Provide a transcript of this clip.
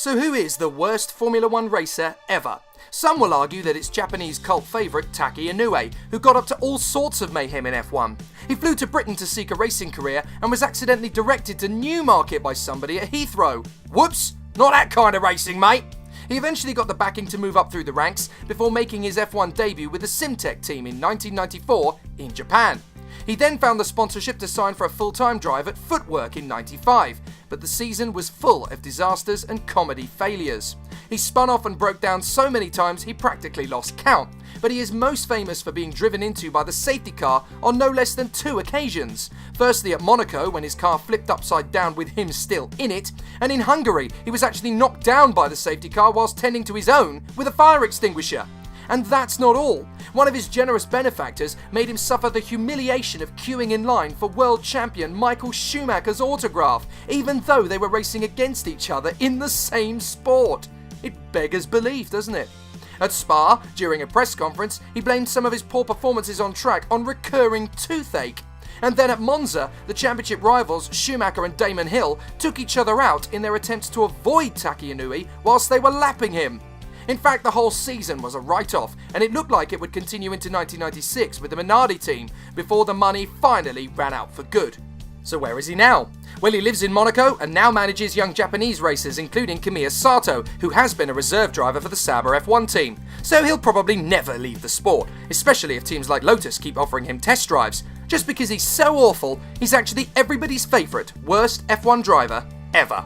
So who is the worst Formula One racer ever? Some will argue that it's Japanese cult favourite Taki Inoue, who got up to all sorts of mayhem in F1. He flew to Britain to seek a racing career and was accidentally directed to Newmarket by somebody at Heathrow. Whoops, not that kind of racing, mate. He eventually got the backing to move up through the ranks before making his F1 debut with the Simtek team in 1994 in Japan. He then found the sponsorship to sign for a full-time drive at Footwork in 95, but the season was full of disasters and comedy failures. He spun off and broke down so many times he practically lost count, but he is most famous for being driven into by the safety car on no less than 2 occasions. Firstly at Monaco when his car flipped upside down with him still in it, and in Hungary he was actually knocked down by the safety car whilst tending to his own with a fire extinguisher. And that's not all. One of his generous benefactors made him suffer the humiliation of queuing in line for world champion Michael Schumacher's autograph, even though they were racing against each other in the same sport. It beggars belief, doesn't it? At Spa, during a press conference, he blamed some of his poor performances on track on recurring toothache. And then at Monza, the championship rivals Schumacher and Damon Hill took each other out in their attempts to avoid Taki Inoue whilst they were lapping him. In fact, the whole season was a write-off, and it looked like it would continue into 1996 with the Minardi team before the money finally ran out for good. So where is he now? Well, he lives in Monaco and now manages young Japanese racers, including Kamiya Sato, who has been a reserve driver for the Sauber F1 team. So he'll probably never leave the sport, especially if teams like Lotus keep offering him test drives. Just because he's so awful, he's actually everybody's favourite worst F1 driver ever.